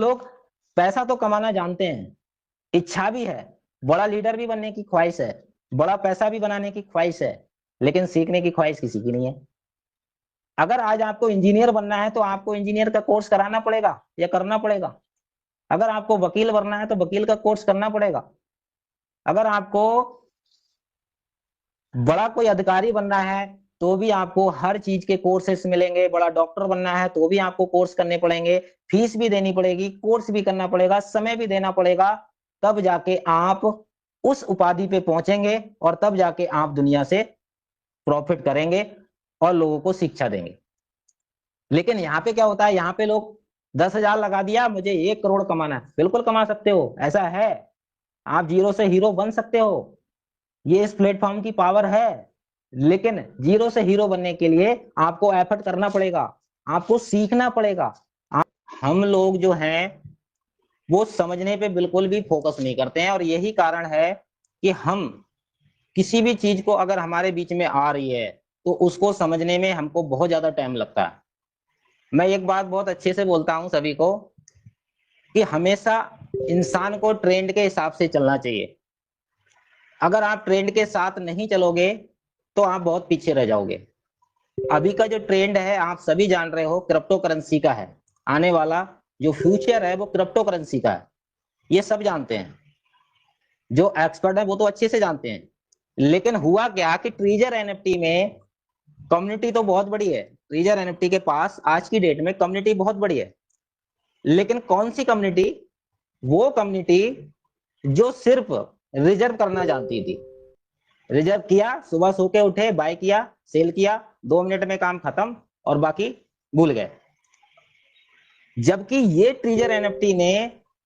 लोग पैसा तो कमाना जानते हैं, इच्छा भी है, बड़ा लीडर भी बनने की ख्वाहिश है, बड़ा पैसा भी बनाने की ख्वाहिश है, लेकिन सीखने की ख्वाहिश किसी की नहीं है। अगर आज आपको इंजीनियर बनना है तो आपको इंजीनियर का कोर्स कराना पड़ेगा या करना पड़ेगा। अगर आपको वकील बनना है तो वकील का कोर्स करना पड़ेगा। अगर आपको बड़ा कोई अधिकारी बनना है तो भी आपको हर चीज के कोर्सेस मिलेंगे। बड़ा डॉक्टर बनना है तो भी आपको कोर्स करने पड़ेंगे, फीस भी देनी पड़ेगी, कोर्स भी करना पड़ेगा, समय भी देना पड़ेगा। तब जाके आप उस उपाधि पे पहुंचेंगे और तब जाके आप दुनिया से प्रॉफिट करेंगे और लोगों को शिक्षा देंगे। लेकिन यहाँ पे क्या होता है, यहाँ पे लोग 10,000 लगा दिया, मुझे 1 करोड़ कमाना है। बिल्कुल कमा सकते हो, ऐसा है। आप जीरो से हीरो बन सकते हो, ये इस प्लेटफॉर्म की पावर है। लेकिन जीरो से हीरो बनने के लिए आपको एफर्ट करना पड़ेगा, आपको सीखना पड़ेगा। हम लोग जो हैं वो समझने पे बिल्कुल भी फोकस नहीं करते हैं, और यही कारण है कि हम किसी भी चीज को अगर हमारे बीच में आ रही है तो उसको समझने में हमको बहुत ज्यादा टाइम लगता है। मैं एक बात बहुत अच्छे से बोलता हूं सभी को कि हमेशा इंसान को ट्रेंड के हिसाब से चलना चाहिए। अगर आप ट्रेंड के साथ नहीं चलोगे तो आप बहुत पीछे रह जाओगे। अभी का जो ट्रेंड है आप सभी जान रहे हो, क्रिप्टो करेंसी का है। आने वाला जो फ्यूचर है वो क्रिप्टो करेंसी का है, ये सब जानते हैं। जो एक्सपर्ट है वो तो अच्छे से जानते हैं। लेकिन हुआ क्या कि ट्रीजर एनएफटी में कम्युनिटी तो बहुत बड़ी है। ट्रीजर एनएफटी के पास आज की डेट में कम्युनिटी बहुत बड़ी है। लेकिन कौन सी कम्युनिटी? वो कम्युनिटी जो सिर्फ रिजर्व करना जानती थी। रिजर्व किया, सुबह सो के उठे, बाय किया, सेल किया, 2 मिनट में काम खत्म, और बाकी भूल गए। जबकि ये ट्रीजर एनएफटी ने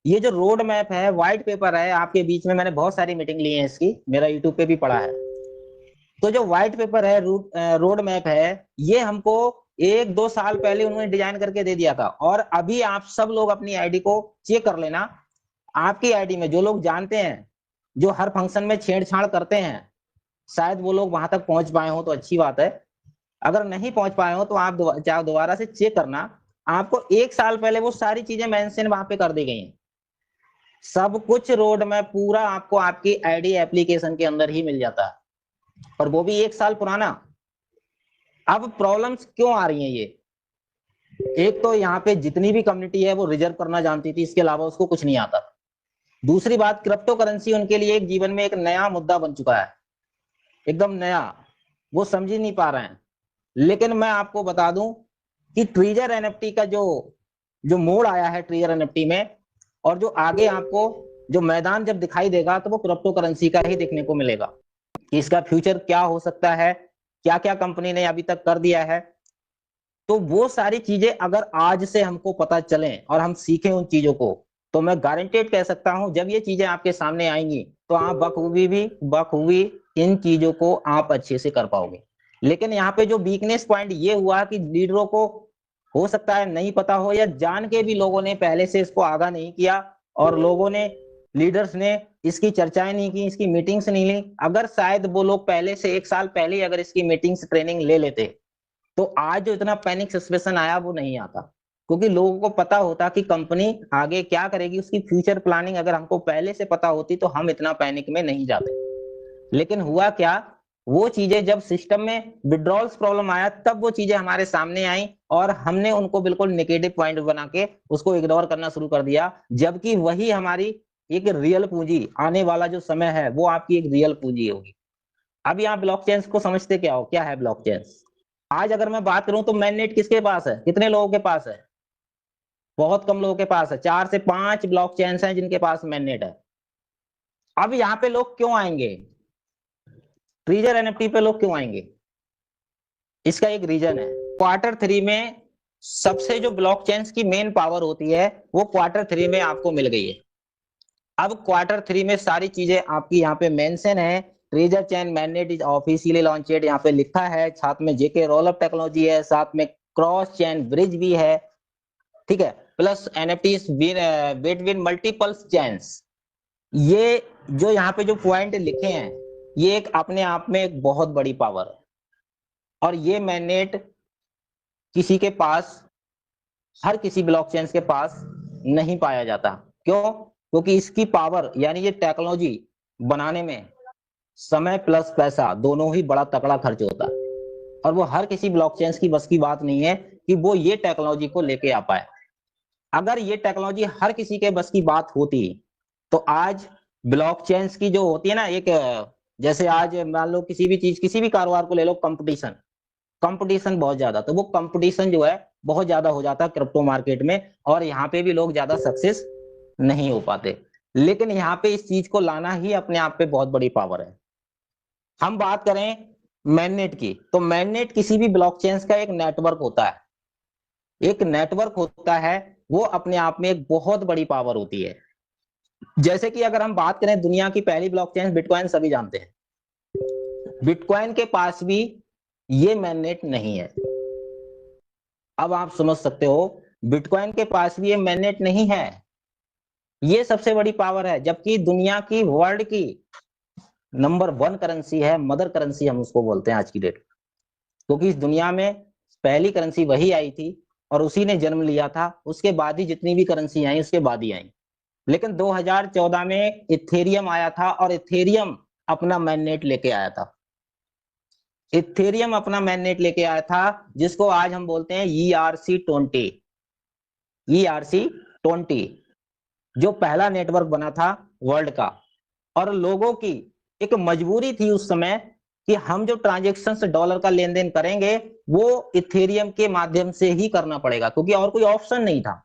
ये जो रोड मैप है, व्हाइट पेपर है, आपके बीच में मैंने बहुत सारी मीटिंग ली है इसकी, मेरा यूट्यूब पे भी पड़ा है। तो जो व्हाइट पेपर है, रोड मैप है, ये हमको 1-2 साल पहले उन्होंने डिजाइन करके दे दिया था। और अभी आप सब लोग अपनी आईडी को चेक कर लेना। आपकी आईडी में जो लोग जानते हैं, जो हर फंक्शन में छेड़छाड़ करते हैं, शायद वो लोग वहां तक पहुंच पाए हो तो अच्छी बात है। अगर नहीं पहुंच पाए हो तो आप दोबारा से चेक करना। आपको 1 साल पहले वो सारी चीजें मेंशन वहां पे कर दी गई हैं। सब कुछ रोड में पूरा आपको आपकी आईडी एप्लीकेशन के अंदर ही मिल जाता है, और वो भी 1 साल पुराना। अब प्रॉब्लम्स क्यों आ रही हैं ये? एक तो यहाँ पे जितनी भी कम्युनिटी है वो रिजर्व करना जानती थी, इसके अलावा उसको कुछ नहीं आता। दूसरी बात, क्रिप्टो करेंसी उनके लिए एक जीवन में एक नया मुद्दा बन चुका है, एकदम नया। वो समझ ही नहीं पा रहे हैं। लेकिन मैं आपको बता दूं कि ट्रीजर एनएफटी का जो जो मोड़ आया है ट्रीजर एनएफटी में, और जो आगे आपको जो मैदान जब दिखाई देगा तो वो क्रिप्टो करेंसी का ही देखने को मिलेगा कि इसका फ्यूचर क्या हो सकता है, क्या क्या कंपनी ने अभी तक कर दिया है। तो वो सारी चीजें अगर आज से हमको पता चले और हम सीखें उन चीजों को, तो मैं गारंटेड कह सकता हूं जब ये चीजें आपके सामने आएंगी तो आप बखूबी इन चीजों को आप अच्छे से कर पाओगे। लेकिन यहाँ पे जो वीकनेस पॉइंट ये हुआ कि लीडरों को हो सकता है नहीं पता हो, या जान के भी लोगों ने पहले से इसको आगाह नहीं किया, और लोगों ने, लीडर्स ने इसकी चर्चाएं नहीं की, इसकी मीटिंग्स नहीं ली। अगर शायद वो लोग पहले से 1 साल पहले अगर इसकी मीटिंग्स ट्रेनिंग ले लेते तो आज जो इतना पैनिक सिचुएशन आया वो नहीं आता। क्योंकि लोगों को पता होता कि कंपनी आगे क्या करेगी, उसकी फ्यूचर प्लानिंग अगर हमको पहले से पता होती तो हम इतना पैनिक में नहीं जाते। लेकिन हुआ क्या, वो चीजें जब सिस्टम में विड्रॉल्स प्रॉब्लम आया तब वो चीजें हमारे सामने आई, और हमने उनको बिल्कुल नेगेटिव पॉइंट बना के उसको इग्नोर करना शुरू कर दिया। जबकि वही हमारी एक रियल पूंजी, आने वाला जो समय है वो आपकी एक रियल पूंजी होगी। अभी आप ब्लॉकचेन को समझते क्या हो, क्या है ब्लॉकचेन? आज अगर मैं बात करूं तो मैननेट किसके पास है, कितने लोगों के पास है? बहुत कम लोगों के पास है। 4 से 5 ब्लॉकचेन हैं जिनके पास मैननेट है। अब यहाँ पे लोग क्यों आएंगे, ट्रीजर एनएफटी पे लोग क्यों आएंगे? इसका एक रीजन है। Q3 में सबसे जो ब्लॉकचेन की मेन पावर होती है वो Q3 में आपको मिल गई है। अब Q3 में सारी चीजें आपकी यहाँ पे मेंशन है। Treasure chain mainnet is officially launched, यहाँ पे लिखा है। साथ में जेके रोलअप टेक्नोलॉजी है, साथ में क्रॉस चेन ब्रिज भी है, ठीक है, plus NFT between multiple chains. ये जो यहाँ पे जो पॉइंट लिखे हैं ये एक अपने आप में एक बहुत बड़ी पावर है। और ये मैननेट किसी के पास, हर किसी ब्लॉकचेन के पास नहीं पाया जाता। क्यों? क्योंकि इसकी पावर यानी ये टेक्नोलॉजी बनाने में समय प्लस पैसा दोनों ही बड़ा तगड़ा खर्च होता है, और वो हर किसी ब्लॉकचेन की बस की बात नहीं है कि वो ये टेक्नोलॉजी को लेके आ पाए। अगर ये टेक्नोलॉजी हर किसी के बस की बात होती तो आज ब्लॉकचेन की जो होती है ना एक जैसे आज मान लो किसी भी चीज किसी भी कारोबार को ले लो, कंपटीशन कंपटीशन बहुत ज्यादा, तो वो कंपटीशन जो है बहुत ज्यादा हो जाता है क्रिप्टो मार्केट में, और यहाँ पे भी लोग ज्यादा सक्सेस नहीं हो पाते। लेकिन यहाँ पे इस चीज को लाना ही अपने आप पे बहुत बड़ी पावर है। हम बात करें मैननेट की, तो मैननेट किसी भी ब्लॉकचेन का एक नेटवर्क होता है, एक नेटवर्क होता है, वो अपने आप में एक बहुत बड़ी पावर होती है। जैसे कि अगर हम बात करें दुनिया की पहली ब्लॉकचेन बिटकॉइन, सभी जानते हैं, बिटकॉइन के पास भी ये मैननेट नहीं है। अब आप समझ सकते हो बिटकॉइन के पास भी ये मैननेट नहीं है। ये सबसे बड़ी पावर है, जबकि दुनिया की वर्ल्ड की नंबर 1 करेंसी है, मदर करेंसी हम उसको बोलते हैं आज की डेट, क्योंकि इस दुनिया में पहली करेंसी वही आई थी और उसी ने जन्म लिया था। उसके बाद ही जितनी भी करेंसी आई उसके बाद ही आई। लेकिन 2014 में इथेरियम आया था और इथेरियम अपना मैननेट लेके आया था। इथेरियम अपना मैननेट लेके आया था, जिसको आज हम बोलते हैं ERC-20। ERC-20 जो पहला नेटवर्क बना था वर्ल्ड का, और लोगों की एक मजबूरी थी उस समय कि हम जो ट्रांजेक्शन डॉलर का लेन देन करेंगे वो इथेरियम के माध्यम से ही करना पड़ेगा, क्योंकि और कोई ऑप्शन नहीं था।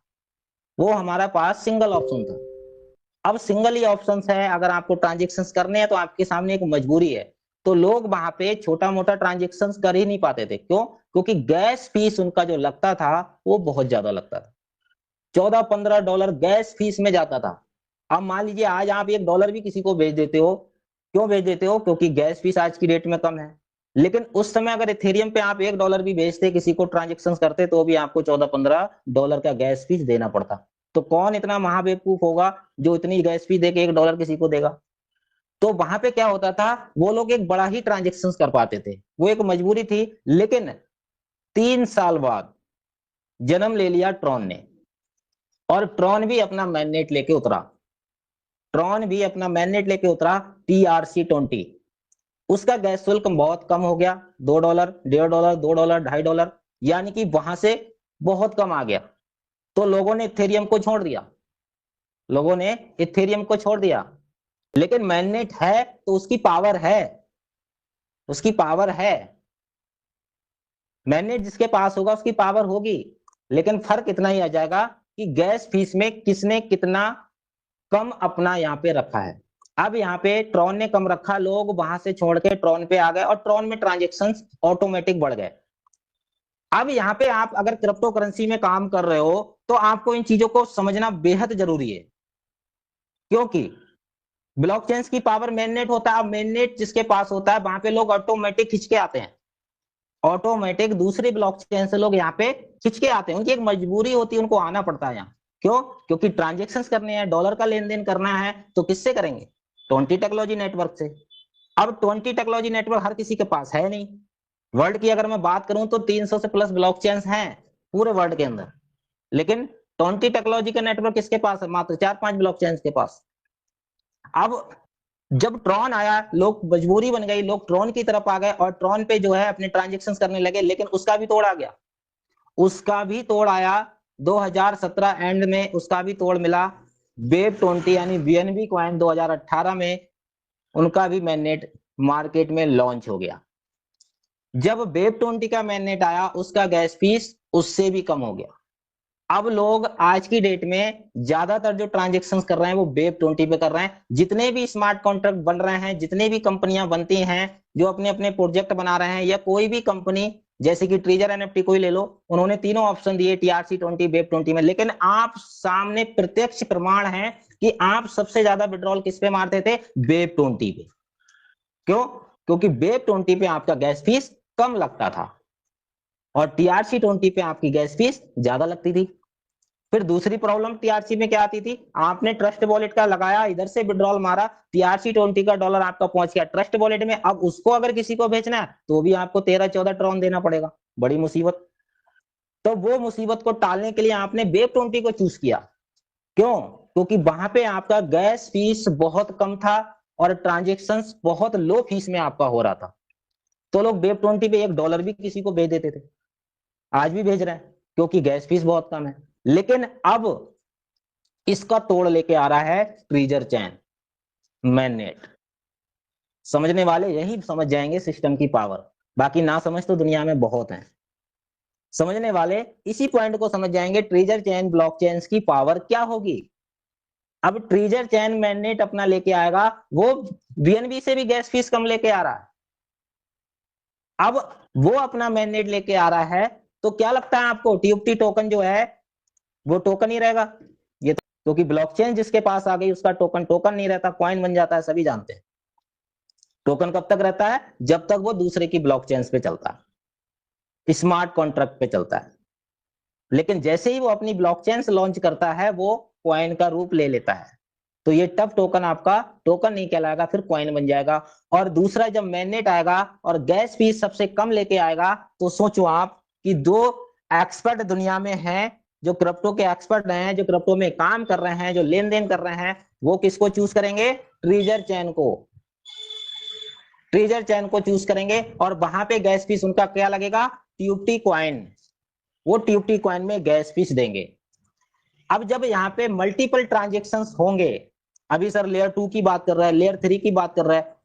वो हमारा पास सिंगल ऑप्शन था। अब सिंगल ही ऑप्शन है, अगर आपको ट्रांजेक्शन करने हैं तो आपके सामने एक मजबूरी है। तो लोग वहां पे छोटा मोटा ट्रांजेक्शन कर ही नहीं पाते थे। क्यों? क्योंकि गैस फीस उनका जो लगता था वो बहुत ज्यादा लगता था। $14-15 गैस फीस में जाता था। अब मान लीजिए आज आप $1 भी किसी को भेज देते हो, क्यों भेज देते हो? क्योंकि गैस फीस आज की डेट में कम है। लेकिन उस समय अगर इथेरियम पे आप $1 भी भेजते किसी को ट्रांजेक्शन करते, तो भी आपको $14-15 का गैस फीस देना पड़ता। तो कौन इतना महाबेवकूफ होगा जो इतनी गैस फीस दे के $1 किसी को देगा? तो वहां पे क्या होता था, वो लोग एक बड़ा ही ट्रांजेक्शन कर पाते थे, वो एक मजबूरी थी। लेकिन 3 साल बाद जन्म ले लिया ट्रॉन ने, और ट्रॉन भी अपना मैंडेट लेके उतरा। ट्रॉन भी अपना मैंडेट लेके उतरा, TRC-20। उसका गैस शुल्क बहुत कम हो गया, $2, $1.5, $2, $2.5, यानी कि वहां से बहुत कम आ गया। तो लोगों ने इथेरियम को छोड़ दिया, लोगों ने इथेरियम को छोड़ दिया। लेकिन मैंडेट है तो उसकी पावर है, उसकी पावर है। मैंडेट जिसके पास होगा उसकी पावर होगी। लेकिन फर्क इतना ही आ जाएगा कि गैस फीस में किसने कितना कम अपना यहाँ पे रखा है। अब यहाँ पे ट्रॉन ने कम रखा, लोग वहां से छोड़ के ट्रॉन पे आ गए और ट्रॉन में ट्रांजेक्शन ऑटोमेटिक बढ़ गए। अब यहाँ पे आप अगर क्रिप्टो करेंसी में काम कर रहे हो तो आपको इन चीजों को समझना बेहद जरूरी है, क्योंकि ब्लॉकचेन की पावर मेननेट होता है। अब मेननेट जिसके पास होता है वहां पे लोग ऑटोमेटिक खिंच के आते हैं, ऑटोमेटिक दूसरे ब्लॉकचेन से लोग यहाँ पे खिंच के आते हैं। उनकी एक मजबूरी होती है, उनको आना पड़ता है यहाँ। क्यों? क्योंकि ट्रांजेक्शन करने हैं, डॉलर का लेन देन करना है, तो किससे करेंगे? 20 टेक्नोलॉजी नेटवर्क से। अब 20 टेक्नोलॉजी नेटवर्क हर किसी के पास है नहीं। वर्ल्ड की अगर मैं बात करूं तो 300 से प्लस ब्लॉकचेन हैं पूरे वर्ल्ड के अंदर, लेकिन 20 टेक्नोलॉजी का नेटवर्क किसके पास है? मात्र 4-5 ब्लॉकचेन के पास। अब जब ट्रॉन आया, लोग मजबूरी बन गई, लोग ट्रॉन की तरफ आ गए और ट्रॉन पे जो है अपने ट्रांजेक्शन करने लगे। लेकिन उसका भी तोड़ आ गया, उसका भी तोड़ आया। 2017 एंड में उसका भी तोड़ मिला। वेब 20 यानी BNB कॉइन 2018 में उनका भी मैननेट मार्केट में लॉन्च हो गया। जब वेब 20 का मैननेट आया, उसका गैस फीस उससे भी कम हो गया। अब लोग आज की डेट में ज्यादातर जो ट्रांजेक्शन कर रहे हैं वो वेब 20 पे कर रहे हैं। जितने भी स्मार्ट कॉन्ट्रैक्ट बन रहे हैं, जितने भी कंपनियां बनती हैं जो अपने अपने प्रोजेक्ट बना रहे हैं, या कोई भी कंपनी जैसे कि ट्रेजर NFT कोई ले लो, उन्होंने तीनों ऑप्शन दिए TRC-20 वेब 20 में। लेकिन आप सामने प्रत्यक्ष प्रमाण है कि आप सबसे ज्यादा विड्रॉल किस पे मारते थे? वेब 20 पे। क्यों? क्योंकि वेब 20 पे आपका गैस फीस कम लगता था और TRC-20 पे आपकी गैस फीस ज्यादा लगती थी। फिर दूसरी प्रॉब्लम TRC में क्या आती थी? आपने ट्रस्ट वॉलेट का लगाया, इधर से विड्रॉल मारा, TRC-20 का डॉलर आपका पहुंच गया ट्रस्ट वॉलेट में। अब उसको अगर किसी को भेजना है तो भी आपको 13-14 ट्रॉन देना पड़ेगा, बड़ी मुसीबत। तो वो मुसीबत को टालने के लिए आपने वेब 20 को चूज किया। क्यों? क्योंकि वहां पे आपका गैस फीस बहुत कम था और ट्रांजेक्शन्स बहुत लो फीस में आपका हो रहा था। तो लोग वेब20 पे $1 भी किसी को भेज देते थे, आज भी भेज रहे हैं, क्योंकि गैस फीस बहुत कम है। लेकिन अब इसका तोड़ लेके आ रहा है ट्रेजर चैन, मैननेट। समझने वाले यही समझ जाएंगे सिस्टम की पावर, बाकी ना समझ तो दुनिया में बहुत हैं। समझने वाले इसी पॉइंट को समझ जाएंगे, ट्रेजर चैन ब्लॉकचेन की पावर क्या होगी। अब ट्रेजर चैन मैननेट अपना लेके आएगा, वो बीएनबी से भी गैस फीस कम लेके आ रहा है। अब वो अपना मैननेट लेके आ रहा है, तो क्या लगता है आपको, टीयूटी टोकन जो है वो टोकन ही रहेगा? ये तो, क्योंकि ब्लॉकचेन जिसके पास आ गई उसका टोकन टोकन नहीं रहता, कॉइन बन जाता है, सभी जानते हैं। टोकन कब तक रहता है? जब तक वो दूसरे की ब्लॉकचेन पे चलता है, स्मार्ट कॉन्ट्रैक्ट पे चलता है। लेकिन जैसे ही वो अपनी ब्लॉकचेन लॉन्च करता है, वो कॉइन का रूप ले लेता है। तो ये टफ टोकन आपका टोकन नहीं कहलाएगा, फिर कॉइन बन जाएगा। और दूसरा, जब मैननेट आएगा और गैस फीस सबसे कम लेके आएगा, तो सोचो आप कि दो एक्सपर्ट दुनिया में हैं, जो क्रिप्टो के एक्सपर्ट हैं, जो क्रिप्टो में काम कर रहे हैं, जो लेन देन कर रहे हैं, वो किसको चूज करेंगे? ट्रेजर चैन को। ट्रेजर चैन को चूज करेंगे और वहां पे गैस फीस उनका क्या लगेगा? टीयूटी कॉइन। वो टीयूटी कॉइन में गैस फीस देंगे। अब जब यहाँ पे मल्टीपल ट्रांजेक्शन्स होंगे, अभी सर लेयर 2 की बात कर रहा है, लेयर 3 की बात कर रहा है,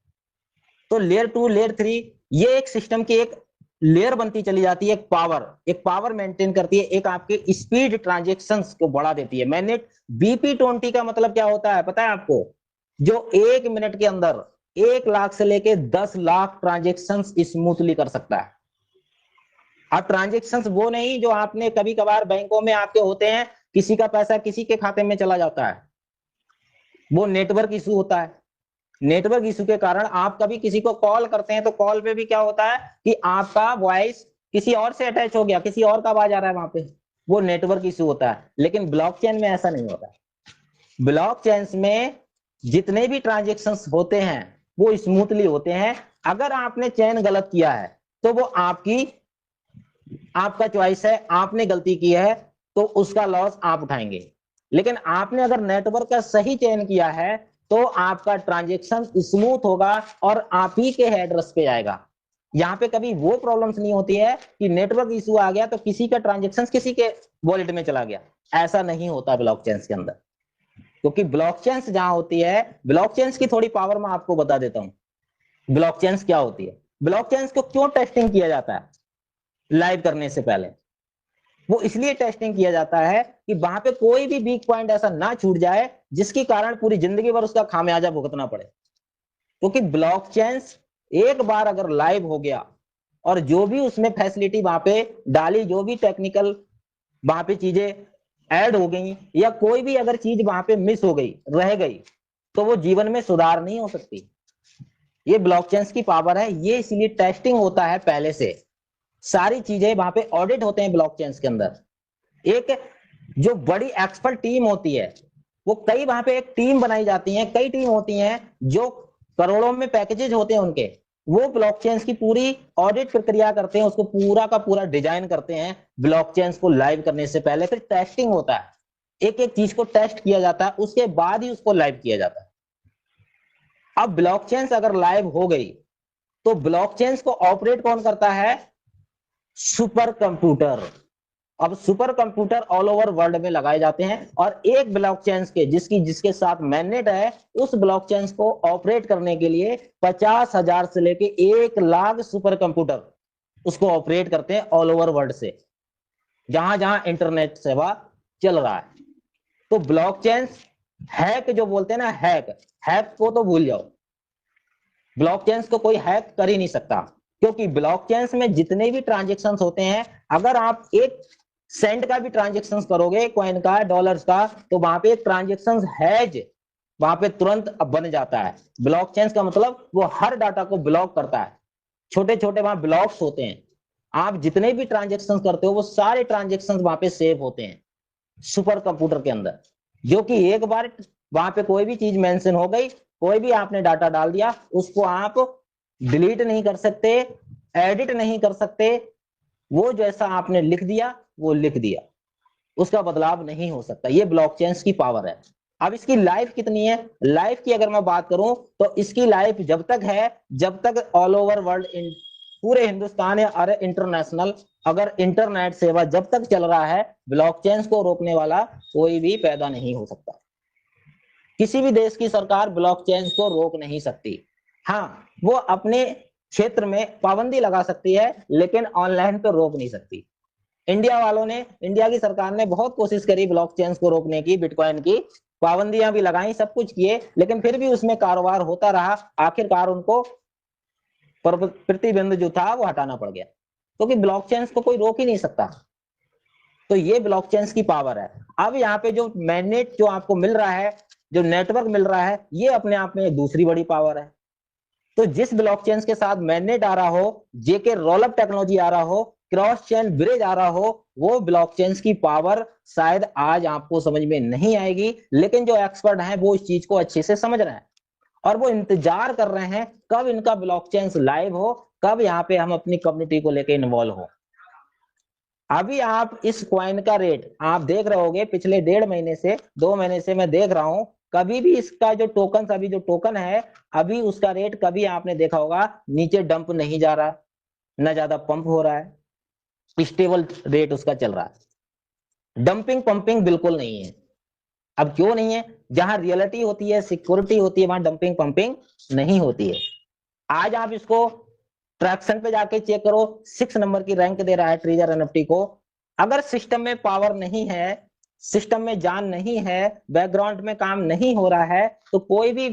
तो लेयर 2 लेयर 3 ये एक सिस्टम की एक लेयर बनती चली जाती है, एक पावर मेंटेन करती है, एक आपके स्पीड ट्रांजेक्शन्स को बढ़ा देती है। मैनेट BP20 का मतलब क्या होता है पता है आपको? जो 1 मिनट के अंदर 1 लाख से लेके 10 लाख ट्रांजेक्शन्स स्मूथली कर सकता है। अब ट्रांजेक्शन्स वो नहीं जो आपने कभी कभार बैंकों में आपके होते हैं, किसी का पैसा किसी के खाते में चला जाता है, वो नेटवर्क इशू होता है। नेटवर्क इशू के कारण आप कभी किसी को कॉल करते हैं, तो कॉल पे भी क्या होता है कि आपका वॉइस किसी और से अटैच हो गया, किसी और का आवाज आ रहा है वहां पे, वो नेटवर्क इशू होता है। लेकिन ब्लॉकचेन में ऐसा नहीं होता। ब्लॉकचेन में जितने भी ट्रांजेक्शन्स होते हैं वो स्मूथली होते हैं। अगर आपने चेन गलत किया है तो वो आपका चॉइस है, आपने गलती की है तो उसका लॉस आप उठाएंगे। लेकिन आपने अगर नेटवर्क का सही चयन किया है तो आपका ट्रांजेक्शन स्मूथ होगा और आप ही के एड्रेस पे आएगा। यहाँ पे कभी वो प्रॉब्लम्स नहीं होती है कि नेटवर्क इशू आ गया तो किसी का ट्रांजेक्शन किसी के वॉलेट में चला गया, ऐसा नहीं होता ब्लॉकचेन के अंदर। क्योंकि ब्लॉकचेन जहां होती है, ब्लॉकचेन की थोड़ी पावर मैं आपको बता देता हूं। ब्लॉकचेन क्या होती है, ब्लॉकचेन को क्यों टेस्टिंग किया जाता है लाइव करने से पहले? वो इसलिए टेस्टिंग किया जाता है कि वहां पे कोई भी वीक पॉइंट ऐसा ना छूट जाए जिसके कारण पूरी जिंदगी भर उसका खामियाजा भुगतना पड़े। क्योंकि ब्लॉकचेन एक बार अगर लाइव हो गया और जो भी उसमें फैसिलिटी वहां पे डाली, जो भी टेक्निकल वहां पे चीजें ऐड हो गई, या कोई भी अगर चीज वहां पे मिस हो गई, रह गई, तो वो जीवन में सुधार नहीं हो सकती। ये ब्लॉकचेन की पावर है, ये इसलिए टेस्टिंग होता है पहले से। सारी चीजें वहां पे ऑडिट होते हैं ब्लॉकचेन के अंदर। एक जो बड़ी एक्सपर्ट टीम होती है, वो कई वहां पे एक टीम बनाई जाती है, कई टीम होती हैं जो करोड़ों में पैकेजेस होते हैं उनके, वो ब्लॉकचेन की पूरी ऑडिट प्रक्रिया करते हैं, उसको पूरा का पूरा डिजाइन करते हैं ब्लॉकचेन को लाइव करने से पहले। फिर टेस्टिंग होता है, एक एक चीज को टेस्ट किया जाता है, उसके बाद ही उसको लाइव किया जाता है। अब ब्लॉकचेन अगर लाइव हो गई तो ब्लॉकचेन को ऑपरेट कौन करता है? Super computer. अब super computer all over world में लगाए जाते हैं और एक ब्लॉकचेन के जिसके साथ मैनेट है, उस ब्लॉकचेन को ऑपरेट करने के लिए 50,000 से लेके 1 लाख सुपर कंप्यूटर उसको ऑपरेट करते हैं ऑल ओवर वर्ल्ड से, जहां जहां इंटरनेट सेवा चल रहा है। तो ब्लॉकचेन हैक जो बोलते हैं ना, हैक को तो भूल जाओ, ब्लॉकचेन को कोई हैक कर ही नहीं सकता। क्योंकि ब्लॉकचेन में जितने भी ट्रांजेक्शन होते हैं, अगर आप एक सेंट का भी ट्रांजेक्शन करोगे, कॉइन का, डॉलर्स का, तो वहां पे एक ट्रांजेक्शन हैज वहां पे तुरंत बन जाता है। ब्लॉकचेन का मतलब वो हर डाटा को ब्लॉक करता है, छोटे छोटे वहां ब्लॉक्स होते हैं। आप जितने भी ट्रांजेक्शन करते हो वो सारे ट्रांजेक्शन वहां पे सेव होते हैं सुपर कंप्यूटर के अंदर। जो कि एक बार वहां पे कोई भी चीज मेंशन हो गई, कोई भी आपने डाटा डाल दिया, उसको आप डिलीट नहीं कर सकते, एडिट नहीं कर सकते, वो जैसा आपने लिख दिया वो लिख दिया। उसका बदलाव नहीं हो सकता। ये ब्लॉकचेन की पावर है। अब इसकी लाइफ कितनी है? लाइफ की अगर मैं बात करूं तो इसकी लाइफ जब तक है, जब तक ऑल ओवर वर्ल्ड, पूरे हिंदुस्तान या अरे इंटरनेशनल अगर इंटरनेट सेवा जब तक चल रहा है, ब्लॉकचेन को रोकने वाला कोई भी पैदा नहीं हो सकता। किसी भी देश की सरकार ब्लॉकचेन को रोक नहीं सकती। हाँ, वो अपने क्षेत्र में पाबंदी लगा सकती है, लेकिन ऑनलाइन पे रोक नहीं सकती। इंडिया वालों ने, इंडिया की सरकार ने बहुत कोशिश करी ब्लॉकचेन को रोकने की, बिटकॉइन की पाबंदियां भी लगाई, सब कुछ किए, लेकिन फिर भी उसमें कारोबार होता रहा। आखिरकार उनको प्रतिबंध जो था वो हटाना पड़ गया, क्योंकि ब्लॉकचेन को कोई रोक ही नहीं सकता। तो ये ब्लॉकचेन की पावर है। अब यहाँ पे जो मैनेट जो आपको मिल रहा है, जो नेटवर्क मिल रहा है, ये अपने आप में एक दूसरी बड़ी पावर है। तो जिस ब्लॉकचेन के साथ मैनेट आ रहा हो, जेके रोलअप टेक्नोलॉजी आ रहा हो, क्रॉस चेन ब्रिज आ रहा हो, वो ब्लॉकचेन की पावर शायद आज आपको समझ में नहीं आएगी, लेकिन जो एक्सपर्ट हैं वो इस चीज को अच्छे से समझ रहे हैं और वो इंतजार कर रहे हैं कब इनका ब्लॉकचेन लाइव हो, कब यहाँ पे हम अपनी कम्युनिटी को लेकर इन्वॉल्व हो। अभी आप इस क्वाइन का रेट आप देख रहे होगे, पिछले 1.5 महीने से 2 महीने से मैं देख रहा हूं, कभी भी इसका जो टोकन, अभी जो टोकन है, अभी उसका रेट कभी आपने देखा होगा नीचे डंप नहीं जा रहा, ना ज्यादा पंप हो रहा है, स्टेबल रेट उसका चल रहा है। डंपिंग पंपिंग बिल्कुल नहीं है। अब क्यों नहीं है? जहां रियलिटी होती है, सिक्योरिटी होती है, वहां डंपिंग पंपिंग नहीं होती है। आज आप इसको ट्रैक्शन पे जाके चेक करो, 6 नंबर की रैंक दे रहा है ट्रेजर एनएफटी को। अगर सिस्टम में पावर नहीं है, सिस्टम में जान नहीं है, बैकग्राउंड में काम नहीं हो रहा है, तो कोई भी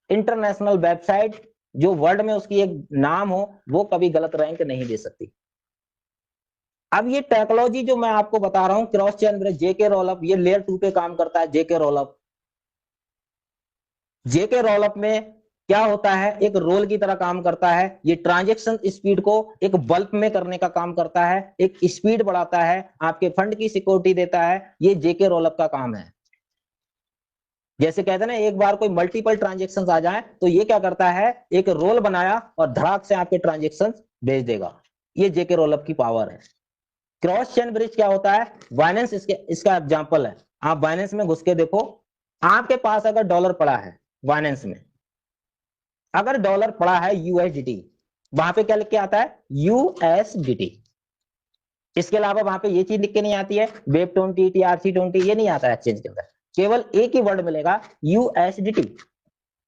इंटरनेशनल वेबसाइट जो वर्ल्ड में उसकी एक नाम हो, वो कभी गलत रैंक नहीं दे सकती। अब ये टेक्नोलॉजी जो मैं आपको बता रहा हूं, क्रॉस चेन ब्रिज, जेके रोलअप, ये लेयर 2 पे काम करता है। जेके रोलअप, जेके रोलअप में क्या होता है, एक रोल की तरह काम करता है। ये ट्रांजैक्शन स्पीड को एक बल्क में करने का काम करता है, एक स्पीड बढ़ाता है, आपके फंड की सिक्योरिटी देता है। ये जेके रोलअप का काम है। जैसे कहते हैं ना, एक बार कोई मल्टीपल ट्रांजेक्शन आ जाए तो ये क्या करता है, एक रोल बनाया और धड़ाक से आपके ट्रांजेक्शन भेज देगा। ये जेके रोलअप की पावर है। क्रॉस चेन ब्रिज क्या होता है? बाइनेंस इसका एग्जांपल है। आप बाइनेंस में घुस के देखो, आपके पास अगर डॉलर पड़ा है बाइनेंस में, अगर डॉलर पड़ा है यूएसडीटी, वहां पे क्या लिख के आता है? यूएसडीटी। इसके अलावा वहां पे ये चीज लिख के नहीं आती है, वेब 20, TRC20, ये नहीं आता है एक्सचेंज के अंदर। केवल एक ही वर्ड मिलेगा, यूएसडीटी।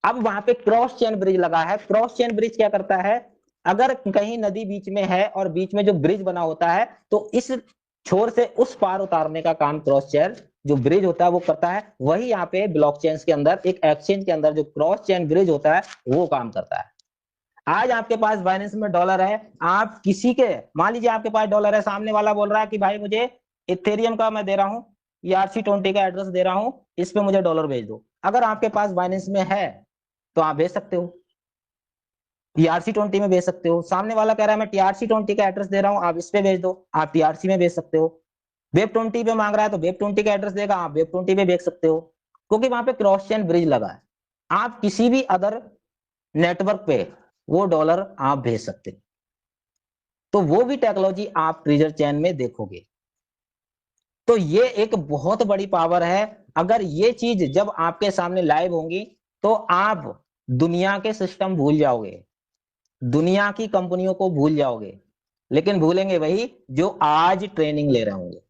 अब वहां पे क्रॉस चेन ब्रिज लगा है। क्रॉस चेन ब्रिज क्या करता है? अगर कहीं नदी बीच में है और बीच में जो ब्रिज बना होता है, तो इस छोर से उस पार उतारने का काम क्रॉस चेन जो ब्रिज होता है वो करता है। वही यहाँ पे ब्लॉकचेन के अंदर, एक एक्सचेंज के अंदर जो क्रॉस चेन ब्रिज होता है वो काम करता है। आज आपके पास बाइनेंस में डॉलर है, आप किसी के, मान लीजिए आपके पास डॉलर है, सामने वाला बोल रहा है कि भाई मुझे इथेरियम का मैं दे रहा हूँ, ERC20 का एड्रेस दे रहा हूँ, इस पे मुझे डॉलर भेज दो। अगर आपके पास बाइनेंस में है तो आप भेज सकते हो, TRC20 में भेज सकते हो। सामने वाला कह रहा है मैं TRC20 का एड्रेस दे रहा हूँ, आप इस पे भेज दो, आप TRC में भेज सकते हो। वेब 20 पे मांग रहा है तो वेब 20 का एड्रेस देगा, आप वेब 20 पे भेज सकते हो, क्योंकि वहां पे क्रॉस चेन ब्रिज लगा है। आप किसी भी अदर नेटवर्क पे वो डॉलर आप भेज सकते हो। तो वो भी टेक्नोलॉजी आप ट्रेजर चेन में देखोगे। तो ये एक बहुत बड़ी पावर है। अगर ये चीज जब आपके सामने लाइव होंगी तो आप दुनिया के सिस्टम भूल जाओगे, दुनिया की कंपनियों को भूल जाओगे, लेकिन भूलेंगे वही जो आज ट्रेनिंग ले रहे होंगे,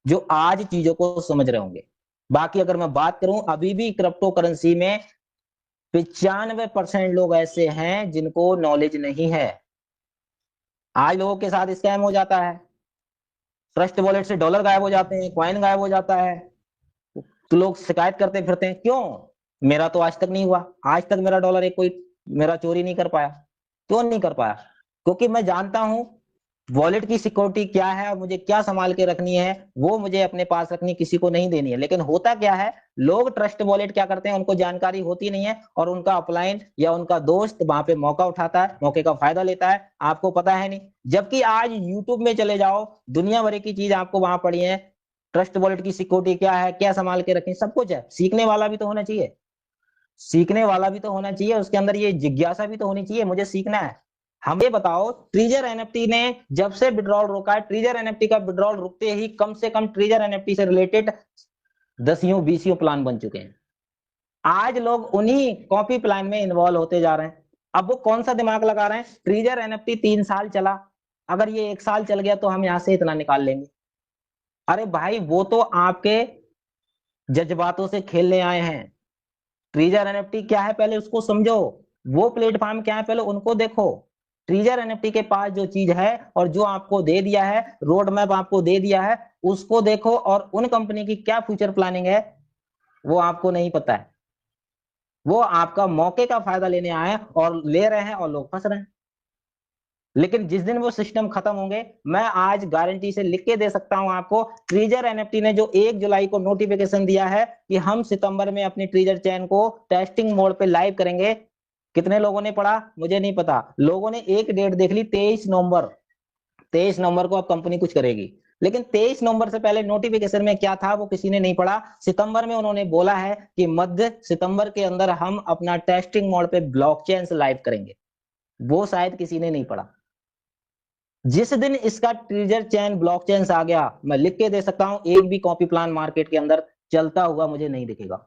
जो आज चीजों को समझ रहे होंगे। बाकी अगर मैं बात करूं, अभी भी क्रिप्टो करेंसी में 95% लोग ऐसे हैं जिनको नॉलेज नहीं है। आज लोगों के साथ स्कैम हो जाता है, ट्रस्ट वॉलेट से डॉलर गायब हो जाते हैं, कॉइन गायब हो जाता है, तो लोग शिकायत करते फिरते हैं, क्यों? मेरा तो आज तक नहीं हुआ, आज तक मेरा डॉलर एक कोई मेरा चोरी नहीं कर पाया। क्यों नहीं कर पाया? क्योंकि मैं जानता हूं वॉलेट की सिक्योरिटी क्या है और मुझे क्या संभाल के रखनी है, वो मुझे अपने पास रखनी, किसी को नहीं देनी है। लेकिन होता क्या है, लोग ट्रस्ट वॉलेट क्या करते हैं, उनको जानकारी होती नहीं है और उनका अपलाइन या उनका दोस्त वहां पे मौका उठाता है, मौके का फायदा लेता है, आपको पता है नहीं। जबकि आज यूट्यूब में चले जाओ, दुनिया भर की चीज आपको वहां पड़ी है, ट्रस्ट वॉलेट की सिक्योरिटी क्या है, क्या संभाल के रखनी, सब कुछ है। सीखने वाला भी तो होना चाहिए, सीखने वाला भी तो होना चाहिए, उसके अंदर ये जिज्ञासा भी तो होनी चाहिए, मुझे सीखना है। हम ये बताओ, ट्रिजर एनएफटी ने जब से विड्रॉल रोका है, ट्रिजर एनएफटी का विड्रॉल रुकते ही कम से कम ट्रिजर एनएफटी से रिलेटेड 10 20 प्लान बन चुके हैं। आज लोग उन्हीं कॉपी प्लान में इन्वॉल्व होते जा रहे हैं। अब वो कौन सा दिमाग लगा रहे हैं, ट्रिजर एनएफटी 3 साल चला, अगर ये 1 साल चल गया तो हम यहां से इतना निकाल लेंगे। अरे भाई वो तो आपके जज्बातों से खेलने आए हैं। ट्रिजर एनएफटी क्या है पहले उसको समझो, वो प्लेटफॉर्म क्या है पहले उनको देखो। ट्रिजर एनएफटी के पास जो चीज है और जो आपको दे दिया है, रोड मैप आपको दे दिया है, उसको देखो, और उन कंपनी की क्या फ्यूचर प्लानिंग है वो आपको नहीं पता है। वो आपका मौके का फायदा लेने आए और ले रहे हैं और लोग फंस रहे हैं। लेकिन जिस दिन वो सिस्टम खत्म होंगे, मैं आज गारंटी से लिख के दे सकता हूं आपको, ट्रिजर एनएफटी ने जो 1 जुलाई को नोटिफिकेशन दिया है कि हम सितंबर में अपनी ट्रिजर चेन को टेस्टिंग मोड पे लाइव करेंगे, कितने लोगों ने पढ़ा मुझे नहीं पता। लोगों ने एक डेट देख ली 23 नवंबर, 23 नवंबर को अब कंपनी कुछ करेगी, लेकिन 23 नवंबर से पहले नोटिफिकेशन में क्या था वो किसी ने नहीं पढ़ा। सितंबर में उन्होंने बोला है कि मध्य सितंबर के अंदर हम अपना टेस्टिंग मोड पे ब्लॉकचेन से लाइव करेंगे, वो शायद किसी ने नहीं पढ़ा। जिस दिन इसका ट्रिजर चेन ब्लॉकचेन आ गया, मैं लिख के दे सकता हूं, एक भी कॉपी प्लान मार्केट के अंदर चलता हुआ मुझे नहीं दिखेगा,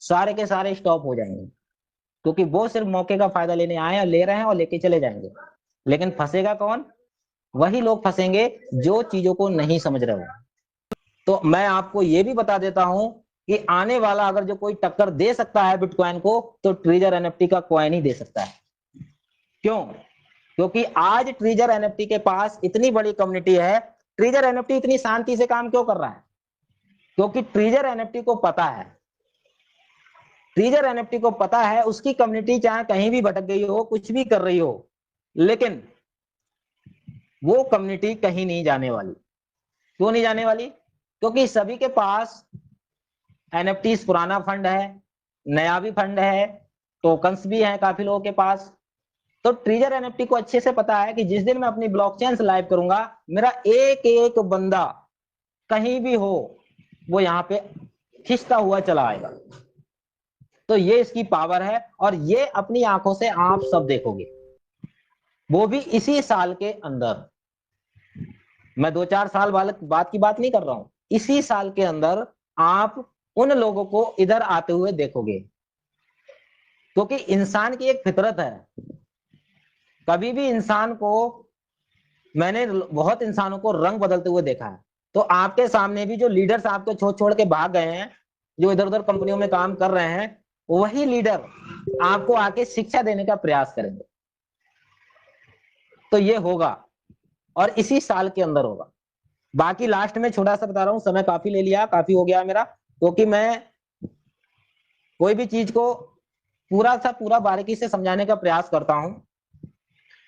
सारे के सारे स्टॉप हो जाएंगे, क्योंकि वो सिर्फ मौके का फायदा लेने आए हैं, ले रहे हैं और लेके चले जाएंगे। लेकिन फंसेगा कौन, वही लोग फंसेंगे जो चीजों को नहीं समझ रहे हो। तो मैं आपको ये भी बता देता हूं कि आने वाला अगर जो कोई टक्कर दे सकता है बिटकॉइन को, तो ट्रिजर एनएफटी का कॉइन ही दे सकता है। क्यों, क्योंकि आज ट्रिजर एनएफटी के पास इतनी बड़ी कम्युनिटी है। ट्रिजर एनएफटी इतनी शांति से काम क्यों कर रहा है, क्योंकि ट्रिजर एनएफटी को पता है, ट्रिजर एनएफटी को पता है उसकी कम्युनिटी चाहे कहीं भी भटक गई हो, कुछ भी कर रही हो, लेकिन वो कम्युनिटी कहीं नहीं जाने वाली। क्यों नहीं जाने वाली, क्योंकि सभी के पास एनएफटी पुराना फंड है, नया भी फंड है, टोकन्स भी हैं काफी लोगों के पास। तो ट्रिजर एनएफटी को अच्छे से पता है कि जिस दिन मैं अपनी ब्लॉकचेन से लाइव करूंगा, मेरा एक एक बंदा कहीं भी हो वो यहां पे खिंचता हुआ चला आएगा। तो ये इसकी पावर है, और ये अपनी आंखों से आप सब देखोगे, वो भी इसी साल के अंदर। मैं 2 4 साल बाद की बात नहीं कर रहा हूं, इसी साल के अंदर आप उन लोगों को इधर आते हुए देखोगे। क्योंकि इंसान की एक फितरत है, कभी भी इंसान को, मैंने बहुत इंसानों को रंग बदलते हुए देखा है। तो आपके सामने भी जो लीडर्स आपको छोड़ छोड़ के भाग गए हैं, जो इधर उधर कंपनियों में काम कर रहे हैं, वही लीडर आपको आके शिक्षा देने का प्रयास करेंगे। तो ये होगा, और इसी साल के अंदर होगा। बाकी लास्ट में छोटा सा बता रहा हूं, समय काफी ले लिया, काफी हो गया मेरा, क्योंकि मैं कोई भी चीज को पूरा बारीकी से समझाने का प्रयास करता हूं।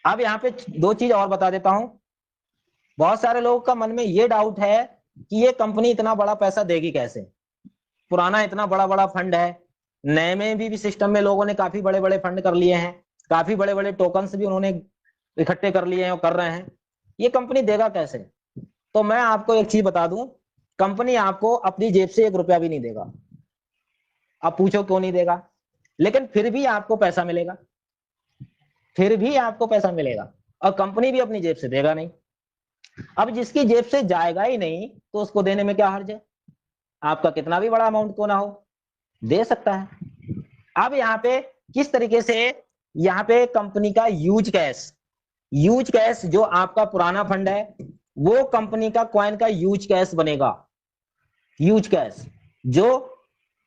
अब यहाँ पे 2 चीज और बता देता हूं। बहुत सारे लोगों का मन में ये डाउट है कि ये कंपनी इतना बड़ा पैसा देगी कैसे, पुराना इतना बड़ा बड़ा फंड है, नए में भी सिस्टम में लोगों ने काफी बड़े बड़े फंड कर लिए हैं, काफी बड़े बड़े टोकन्स भी उन्होंने इकट्ठे कर लिए हैं और कर रहे हैं, ये कंपनी देगा कैसे। तो मैं आपको एक चीज बता दूं, कंपनी आपको अपनी जेब से 1 रुपया भी नहीं देगा। अब पूछो क्यों नहीं देगा, लेकिन फिर भी आपको पैसा मिलेगा, फिर भी आपको पैसा मिलेगा, और कंपनी भी अपनी जेब से देगा नहीं। अब जिसकी जेब से जाएगा ही नहीं तो उसको देने में क्या हर्ज है, आपका कितना भी बड़ा अमाउंट क्यों ना हो, दे सकता है। अब यहाँ पे किस तरीके से, यहाँ पे कंपनी का यूज कैश जो आपका पुराना फंड है, वो कंपनी का कॉइन का यूज कैश बनेगा। यूज कैश जो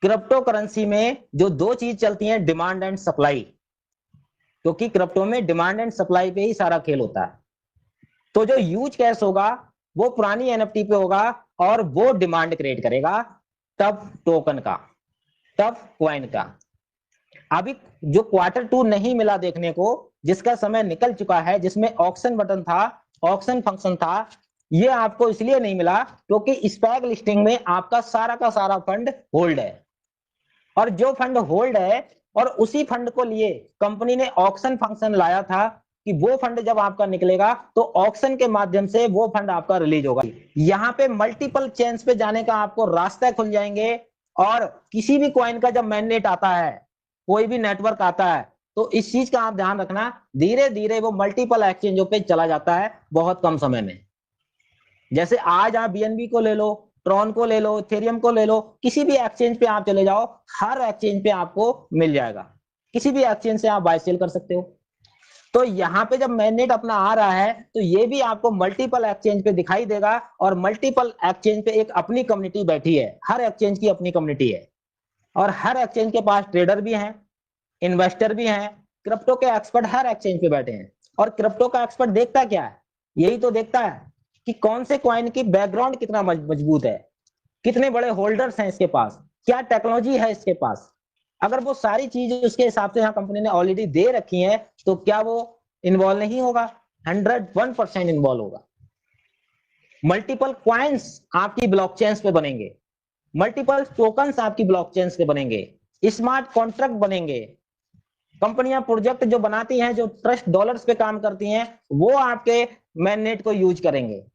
क्रिप्टो करेंसी में जो 2 चीज चलती हैं, डिमांड एंड सप्लाई, क्योंकि क्रिप्टो में डिमांड एंड सप्लाई पे ही सारा खेल होता है। तो जो यूज कैश होगा वो पुरानी एनएफटी पे होगा, और वो डिमांड क्रिएट करेगा, तब टोकन का, तब कॉइन का। अभी जो Q2 नहीं मिला देखने को, जिसका समय निकल चुका है, जिसमें ऑक्शन बटन था, ऑक्शन फंक्शन था, ये आपको इसलिए नहीं मिला क्योंकि स्पैक लिस्टिंग में आपका सारा का सारा फंड होल्ड है, और जो फंड होल्ड है, और उसी फंड को लिए कंपनी ने ऑक्शन फंक्शन लाया था कि वो फंड जब आपका निकलेगा तो ऑक्शन के माध्यम से वो फंड आपका रिलीज होगा। यहाँ पे मल्टीपल चेन्स पे जाने का आपको रास्ता खुल जाएंगे, और किसी भी कॉइन का जब मैंडेट आता है, कोई भी नेटवर्क आता है, तो इस चीज का आप ध्यान रखना, धीरे धीरे वो मल्टीपल एक्सचेंजों पे चला जाता है बहुत कम समय में। जैसे आज आप बीएनबी को ले लो, ट्रॉन को ले लो, इथेरियम को ले लो, किसी भी एक्सचेंज पे आप चले जाओ, हर एक्सचेंज पे आपको मिल जाएगा, किसी भी एक्सचेंज से आप बाय सेल कर सकते हो। तो यहाँ पे जब मैंडेट अपना आ रहा है तो ये भी आपको मल्टीपल एक्सचेंज पे दिखाई देगा, और मल्टीपल एक्सचेंज पे एक अपनी कम्युनिटी बैठी है, हर एक्सचेंज की अपनी कम्युनिटी है, और हर एक्सचेंज के पास ट्रेडर भी हैं, इन्वेस्टर भी हैं, क्रिप्टो के एक्सपर्ट हर एक्सचेंज पे बैठे हैं। और क्रिप्टो का एक्सपर्ट देखता क्या है, यही तो देखता है कि कौन से कॉइन की बैकग्राउंड कितना मजबूत है, कितने बड़े होल्डर्स हैं इसके पास, क्या टेक्नोलॉजी है इसके पास। अगर वो सारी चीज उसके हिसाब से यहाँ कंपनी ने ऑलरेडी दे रखी है तो क्या वो इन्वॉल्व नहीं होगा? 101% इन्वॉल्व होगा। मल्टीपल क्वाइंस आपकी ब्लॉकचेन्स पे बनेंगे, मल्टीपल टोकन्स आपकी ब्लॉकचेन्स पे बनेंगे, स्मार्ट कॉन्ट्रैक्ट बनेंगे। कंपनियां प्रोजेक्ट जो बनाती हैं, जो ट्रस्ट डॉलर्स पे काम करती हैं, वो आपके मैननेट को यूज करेंगे।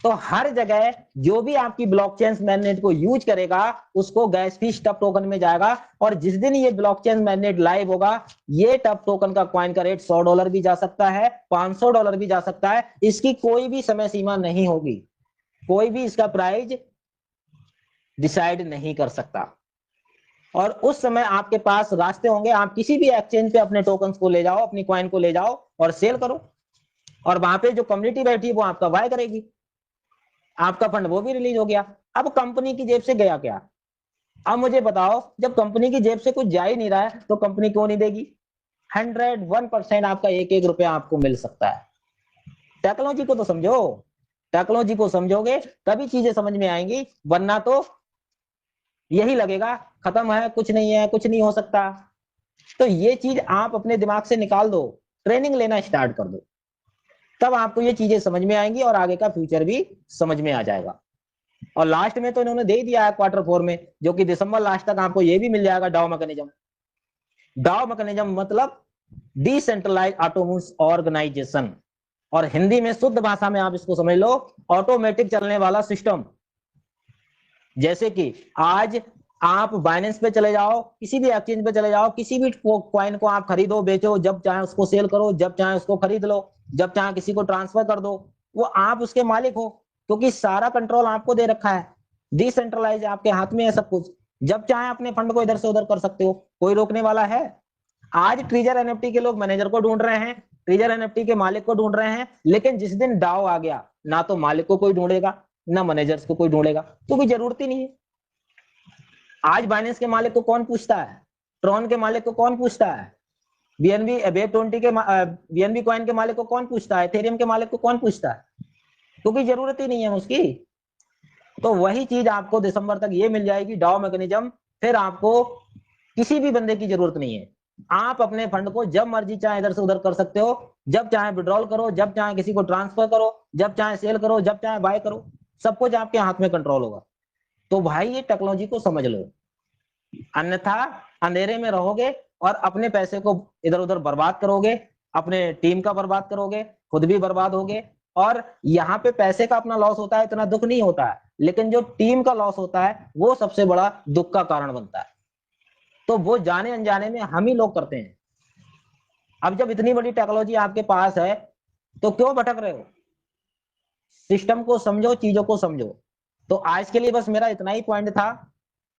तो हर जगह जो भी आपकी ब्लॉकचेन मैग्नेट को यूज करेगा उसको गैस फी टफ टोकन में जाएगा, और जिस दिन ये ब्लॉकचेन मैग्नेट लाइव होगा, ये टफ टोकन का कॉइन का रेट $100 भी जा सकता है, $500 भी जा सकता है। इसकी कोई भी समय सीमा नहीं होगी, कोई भी इसका प्राइस डिसाइड नहीं कर सकता। और उस समय आपके पास रास्ते होंगे, आप किसी भी एक्सचेंज पे अपने टोकन्स को ले जाओ, अपनी कॉइन को ले जाओ और सेल करो, और वहां पे जो कम्युनिटी बैठी है वो आपका बाय करेगी, आपका फंड वो भी रिलीज हो गया। अब कंपनी की जेब से गया क्या? अब मुझे बताओ, जब कंपनी की जेब से कुछ जा ही नहीं रहा है तो कंपनी क्यों नहीं देगी? 101% आपका एक एक रुपया आपको मिल सकता है। टेक्नोलॉजी को तो समझो, टेक्नोलॉजी को समझोगे तभी चीजें समझ में आएंगी, वरना तो यही लगेगा खत्म है, कुछ नहीं है, कुछ नहीं हो सकता। तो ये चीज आप अपने दिमाग से निकाल दो, ट्रेनिंग लेना स्टार्ट कर दो, तब आपको ये चीजें समझ में आएंगी और आगे का फ्यूचर भी समझ में आ जाएगा। और लास्ट में तो इन्होंने दे दिया है Q4 में, जो कि दिसंबर लास्ट तक आपको ये भी मिल जाएगा डाउ मैकेनिज्म। डाउ मैकेनिज्म मतलब डिसेंट्रलाइज ऑटोनोमस ऑर्गेनाइजेशन, और हिंदी में शुद्ध भाषा में आप इसको समझ लो, ऑटोमेटिक चलने वाला सिस्टम। जैसे कि आज आप बाइनेंस पे चले जाओ, किसी भी एक्सचेंज पे चले जाओ, किसी भी कॉइन को आप खरीदो बेचो, जब चाहे उसको सेल करो, जब चाहे उसको खरीद लो, जब चाहे किसी को ट्रांसफर कर दो, वो आप उसके मालिक हो, क्योंकि सारा कंट्रोल आपको दे रखा है, डिसेंट्रलाइज आपके हाथ में है सब कुछ। जब चाहे अपने फंड को इधर से उधर कर सकते हो, कोई रोकने वाला है? आज ट्रीजर एनएफटी के लोग मैनेजर को ढूंढ रहे हैं, ट्रीजर एनएफटी के मालिक को ढूंढ रहे हैं, लेकिन जिस दिन डाउ आ गया, ना तो मालिक को कोई ढूंढेगा, ना मैनेजर्स को कोई ढूंढेगा, क्योंकि जरूरत ही नहीं है। आज बाइनेंस के मालिक को कौन पूछता है? ट्रॉन के मालिक को कौन पूछता है? बीएनबी वेब20 के बीएनबी कॉइन के मालिक को कौन पूछता है? इथेरियम के मालिक को कौन पूछता है? क्योंकि जरूरत ही नहीं है उसकी। तो वही चीज आपको दिसंबर तक ये मिल जाएगी, डाउ मैकेनिज्म। फिर आपको किसी भी बंदे की जरूरत नहीं है, आप अपने फंड को जब मर्जी चाहे इधर से उधर कर सकते हो, जब चाहे विड्रॉल करो, जब चाहे किसी को ट्रांसफर करो, जब चाहे सेल करो, जब चाहे बाय करो, सब कुछ आपके हाथ में कंट्रोल होगा। तो भाई ये टेक्नोलॉजी को समझ लो, अन्यथा अंधेरे में रहोगे और अपने पैसे को इधर उधर बर्बाद करोगे, अपने टीम का बर्बाद करोगे, खुद भी बर्बाद होगे। और यहाँ पे पैसे का अपना लॉस होता है, इतना दुख नहीं होता है, लेकिन जो टीम का लॉस होता है वो सबसे बड़ा दुख का कारण बनता है। तो वो जाने अनजाने में हम ही लोग करते हैं। अब जब इतनी बड़ी टेक्नोलॉजी आपके पास है तो क्यों भटक रहे हो? सिस्टम को समझो, चीजों को समझो। तो आज के लिए बस मेरा इतना ही पॉइंट था।